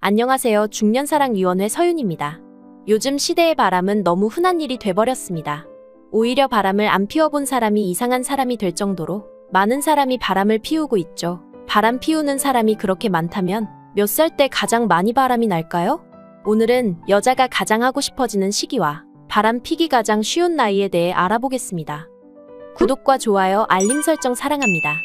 안녕하세요. 중년사랑위원회 서윤입니다. 요즘 시대의 바람은 너무 흔한 일이 돼버렸습니다. 오히려 바람을 안 피워본 사람이 이상한 사람이 될 정도로 많은 사람이 바람을 피우고 있죠. 바람 피우는 사람이 그렇게 많다면 몇 살 때 가장 많이 바람이 날까요? 오늘은 여자가 가장 하고 싶어지는 시기와 바람 피기 가장 쉬운 나이에 대해 알아보겠습니다. 구독과 좋아요, 알림 설정 사랑합니다.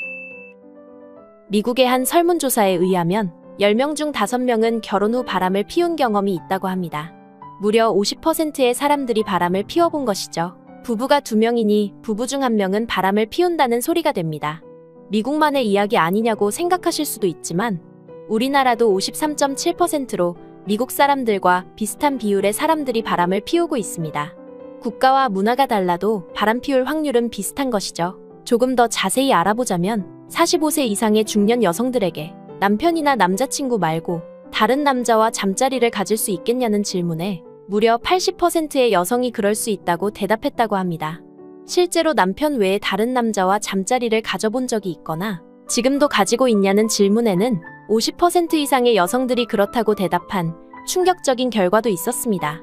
미국의 한 설문조사에 의하면 10명 중 5명은 결혼 후 바람을 피운 경험이 있다고 합니다. 무려 50%의 사람들이 바람을 피워본 것이죠. 부부가 2명이니 부부 중 1명은 바람을 피운다는 소리가 됩니다. 미국만의 이야기 아니냐고 생각하실 수도 있지만 우리나라도 53.7%로 미국 사람들과 비슷한 비율의 사람들이 바람을 피우고 있습니다. 국가와 문화가 달라도 바람 피울 확률은 비슷한 것이죠. 조금 더 자세히 알아보자면 45세 이상의 중년 여성들에게 남편이나 남자친구 말고 다른 남자와 잠자리를 가질 수 있겠냐는 질문에 무려 80%의 여성이 그럴 수 있다고 대답했다고 합니다. 실제로 남편 외에 다른 남자와 잠자리를 가져본 적이 있거나 지금도 가지고 있냐는 질문에는 50% 이상의 여성들이 그렇다고 대답한 충격적인 결과도 있었습니다.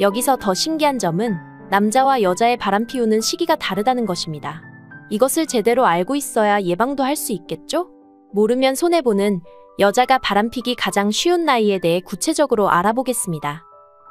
여기서 더 신기한 점은 남자와 여자의 바람 피우는 시기가 다르다는 것입니다. 이것을 제대로 알고 있어야 예방도 할 수 있겠죠? 모르면 손해보는 여자가 바람피기 가장 쉬운 나이에 대해 구체적으로 알아보겠습니다.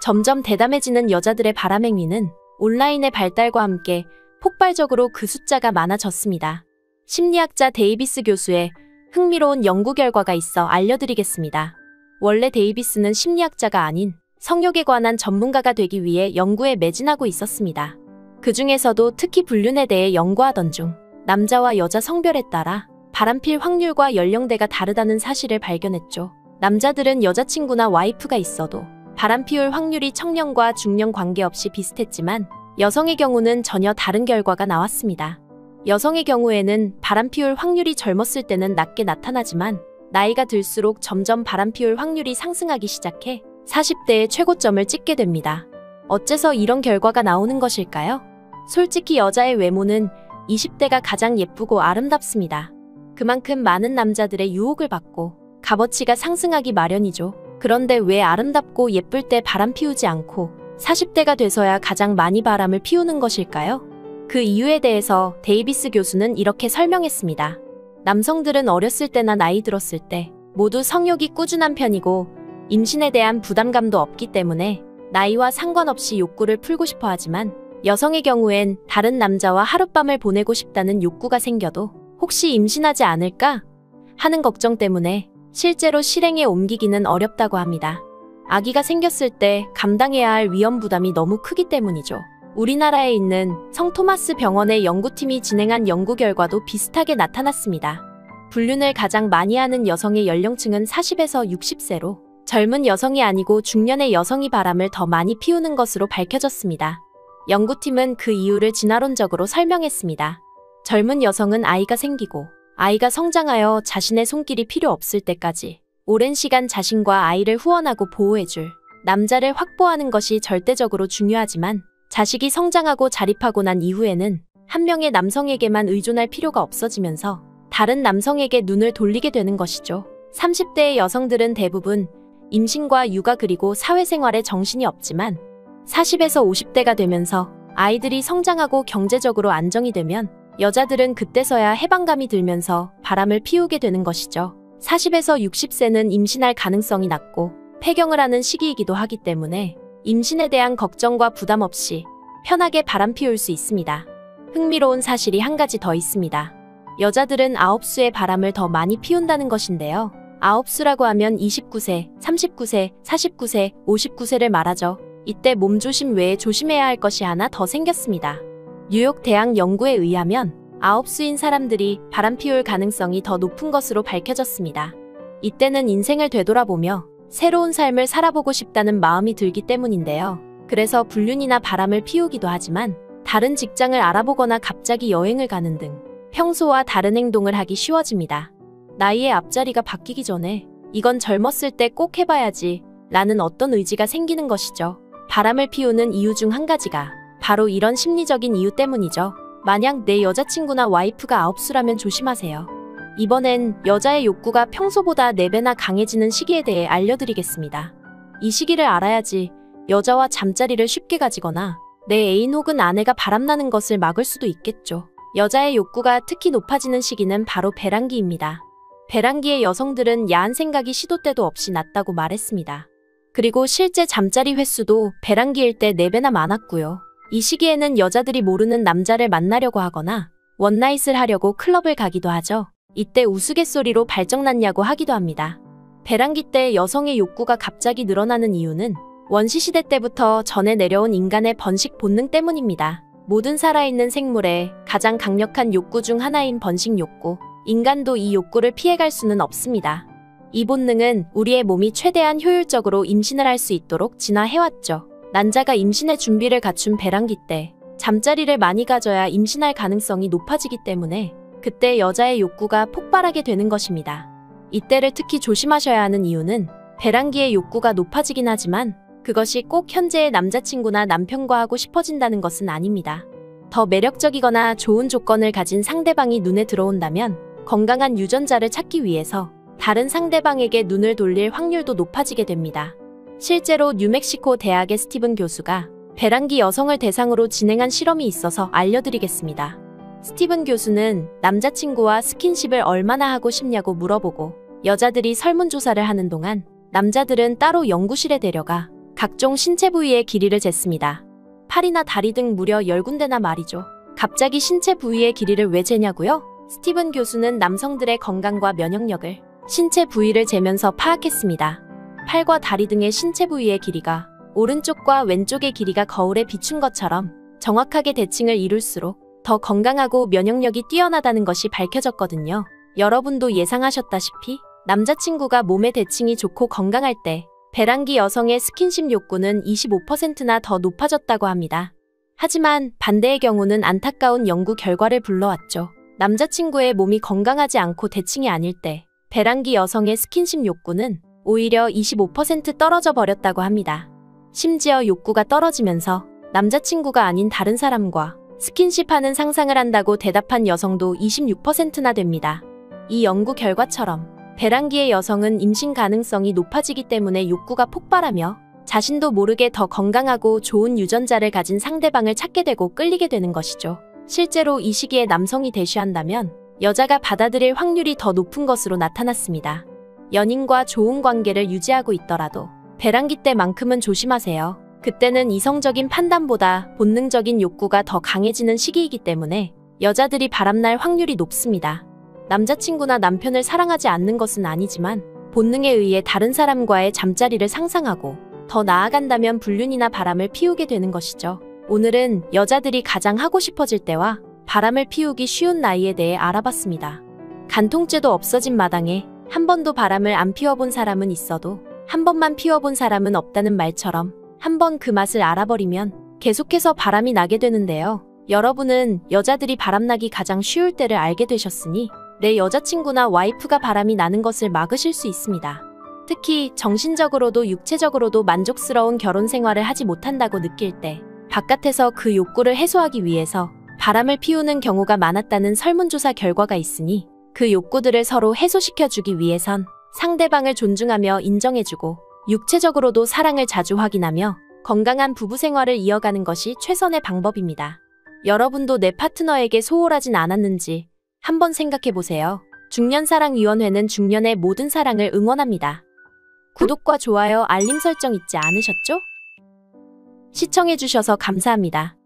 점점 대담해지는 여자들의 바람 행위는 온라인의 발달과 함께 폭발적으로 그 숫자가 많아졌습니다. 심리학자 데이비스 교수의 흥미로운 연구 결과가 있어 알려드리겠습니다. 원래 데이비스는 심리학자가 아닌 성욕에 관한 전문가가 되기 위해 연구에 매진하고 있었습니다. 그 중에서도 특히 불륜에 대해 연구하던 중 남자와 여자 성별에 따라 바람필 확률과 연령대가 다르다는 사실을 발견했죠. 남자들은 여자친구나 와이프가 있어도 바람 피울 확률이 청년과 중년 관계없이 비슷했지만 여성의 경우는 전혀 다른 결과가 나왔습니다. 여성의 경우에는 바람 피울 확률이 젊었을 때는 낮게 나타나지만 나이가 들수록 점점 바람 피울 확률이 상승하기 시작해 40대의 최고점을 찍게 됩니다. 어째서 이런 결과가 나오는 것일까요? 솔직히 여자의 외모는 20대가 가장 예쁘고 아름답습니다. 그만큼 많은 남자들의 유혹을 받고 값어치가 상승하기 마련이죠. 그런데 왜 아름답고 예쁠 때 바람 피우지 않고 40대가 돼서야 가장 많이 바람을 피우는 것일까요? 그 이유에 대해서 데이비스 교수는 이렇게 설명했습니다. 남성들은 어렸을 때나 나이 들었을 때 모두 성욕이 꾸준한 편이고 임신에 대한 부담감도 없기 때문에 나이와 상관없이 욕구를 풀고 싶어 하지만 여성의 경우엔 다른 남자와 하룻밤을 보내고 싶다는 욕구가 생겨도 혹시 임신하지 않을까 하는 걱정 때문에 실제로 실행에 옮기기는 어렵다고 합니다. 아기가 생겼을 때 감당해야 할 위험 부담이 너무 크기 때문이죠. 우리나라에 있는 성 토마스 병원의 연구팀이 진행한 연구 결과도 비슷하게 나타났습니다. 불륜을 가장 많이 하는 여성의 연령층은 40에서 60세로 젊은 여성이 아니고 중년의 여성이 바람을 더 많이 피우는 것으로 밝혀졌습니다. 연구팀은 그 이유를 진화론적으로 설명했습니다. 젊은 여성은 아이가 생기고 아이가 성장하여 자신의 손길이 필요 없을 때까지 오랜 시간 자신과 아이를 후원하고 보호해줄 남자를 확보하는 것이 절대적으로 중요하지만 자식이 성장하고 자립하고 난 이후에는 한 명의 남성에게만 의존할 필요가 없어지면서 다른 남성에게 눈을 돌리게 되는 것이죠. 30대의 여성들은 대부분 임신과 육아 그리고 사회생활에 정신이 없지만 40에서 50대가 되면서 아이들이 성장하고 경제적으로 안정이 되면 여자들은 그때서야 해방감이 들면서 바람을 피우게 되는 것이죠. 40에서 60세는 임신할 가능성이 낮고 폐경을 하는 시기이기도 하기 때문에 임신에 대한 걱정과 부담 없이 편하게 바람 피울 수 있습니다. 흥미로운 사실이 한 가지 더 있습니다. 여자들은 9수의 바람을 더 많이 피운다는 것인데요. 9수라고 하면 29세, 39세, 49세, 59세를 말하죠. 이때 몸조심 외에 조심해야 할 것이 하나 더 생겼습니다. 뉴욕 대학 연구에 의하면 9수인 사람들이 바람 피울 가능성이 더 높은 것으로 밝혀졌습니다. 이때는 인생을 되돌아보며 새로운 삶을 살아보고 싶다는 마음이 들기 때문인데요. 그래서 불륜이나 바람을 피우기도 하지만 다른 직장을 알아보거나 갑자기 여행을 가는 등 평소와 다른 행동을 하기 쉬워집니다. 나이의 앞자리가 바뀌기 전에 이건 젊었을 때 꼭 해봐야지 라는 어떤 의지가 생기는 것이죠. 바람을 피우는 이유 중 한 가지가 바로 이런 심리적인 이유 때문이죠. 만약 내 여자친구나 와이프가 9수라면 조심하세요. 이번엔 여자의 욕구가 평소보다 4배나 강해지는 시기에 대해 알려드리겠습니다. 이 시기를 알아야지 여자와 잠자리를 쉽게 가지거나 내 애인 혹은 아내가 바람나는 것을 막을 수도 있겠죠. 여자의 욕구가 특히 높아지는 시기는 바로 배란기입니다. 배란기의 여성들은 야한 생각이 시도 때도 없이 났다고 말했습니다. 그리고 실제 잠자리 횟수도 배란기일 때 4배나 많았고요. 이 시기에는 여자들이 모르는 남자를 만나려고 하거나 원나잇을 하려고 클럽을 가기도 하죠. 이때 우스갯소리로 발정났냐고 하기도 합니다. 배란기 때 여성의 욕구가 갑자기 늘어나는 이유는 원시시대 때부터 전해 내려온 인간의 번식 본능 때문입니다. 모든 살아있는 생물의 가장 강력한 욕구 중 하나인 번식 욕구. 인간도 이 욕구를 피해갈 수는 없습니다. 이 본능은 우리의 몸이 최대한 효율적으로 임신을 할 수 있도록 진화해왔죠. 난자가 임신의 준비를 갖춘 배란기 때 잠자리를 많이 가져야 임신할 가능성이 높아지기 때문에 그때 여자의 욕구가 폭발하게 되는 것입니다. 이때를 특히 조심하셔야 하는 이유는 배란기의 욕구가 높아지긴 하지만 그것이 꼭 현재의 남자친구나 남편과 하고 싶어진다는 것은 아닙니다. 더 매력적이거나 좋은 조건을 가진 상대방이 눈에 들어온다면 건강한 유전자를 찾기 위해서 다른 상대방에게 눈을 돌릴 확률도 높아지게 됩니다. 실제로 뉴멕시코 대학의 스티븐 교수가 배란기 여성을 대상으로 진행한 실험이 있어서 알려드리겠습니다. 스티븐 교수는 남자친구와 스킨십을 얼마나 하고 싶냐고 물어보고 여자들이 설문조사를 하는 동안 남자들은 따로 연구실에 데려가 각종 신체 부위의 길이를 쟀습니다. 팔이나 다리 등 무려 10군데나 말이죠. 갑자기 신체 부위의 길이를 왜 재냐고요? 스티븐 교수는 남성들의 건강과 면역력을 신체 부위를 재면서 파악했습니다. 팔과 다리 등의 신체 부위의 길이가 오른쪽과 왼쪽의 길이가 거울에 비춘 것처럼 정확하게 대칭을 이룰수록 더 건강하고 면역력이 뛰어나다는 것이 밝혀졌거든요. 여러분도 예상하셨다시피 남자친구가 몸의 대칭이 좋고 건강할 때 배란기 여성의 스킨십 욕구는 25%나 더 높아졌다고 합니다. 하지만 반대의 경우는 안타까운 연구 결과를 불러왔죠. 남자친구의 몸이 건강하지 않고 대칭이 아닐 때 배란기 여성의 스킨십 욕구는 오히려 25% 떨어져 버렸다고 합니다. 심지어 욕구가 떨어지면서 남자친구가 아닌 다른 사람과 스킨십하는 상상을 한다고 대답한 여성도 26%나 됩니다. 이 연구 결과처럼 배란기의 여성은 임신 가능성이 높아지기 때문에 욕구가 폭발하며 자신도 모르게 더 건강하고 좋은 유전자를 가진 상대방을 찾게 되고 끌리게 되는 것이죠. 실제로 이 시기에 남성이 대쉬한다면 여자가 받아들일 확률이 더 높은 것으로 나타났습니다. 연인과 좋은 관계를 유지하고 있더라도 배란기 때만큼은 조심하세요. 그때는 이성적인 판단보다 본능적인 욕구가 더 강해지는 시기이기 때문에 여자들이 바람날 확률이 높습니다. 남자친구나 남편을 사랑하지 않는 것은 아니지만 본능에 의해 다른 사람과의 잠자리를 상상하고 더 나아간다면 불륜이나 바람을 피우게 되는 것이죠. 오늘은 여자들이 가장 하고 싶어질 때와 바람을 피우기 쉬운 나이에 대해 알아봤습니다. 간통죄도 없어진 마당에 한 번도 바람을 안 피워본 사람은 있어도 한 번만 피워본 사람은 없다는 말처럼 한 번 그 맛을 알아버리면 계속해서 바람이 나게 되는데요. 여러분은 여자들이 바람나기 가장 쉬울 때를 알게 되셨으니 내 여자친구나 와이프가 바람이 나는 것을 막으실 수 있습니다. 특히 정신적으로도 육체적으로도 만족스러운 결혼 생활을 하지 못한다고 느낄 때 바깥에서 그 욕구를 해소하기 위해서 바람을 피우는 경우가 많았다는 설문조사 결과가 있으니 그 욕구들을 서로 해소시켜주기 위해선 상대방을 존중하며 인정해주고 육체적으로도 사랑을 자주 확인하며 건강한 부부 생활을 이어가는 것이 최선의 방법입니다. 여러분도 내 파트너에게 소홀하진 않았는지 한번 생각해보세요. 중년사랑위원회는 중년의 모든 사랑을 응원합니다. 구독과 좋아요, 알림 설정 잊지 않으셨죠? 시청해주셔서 감사합니다.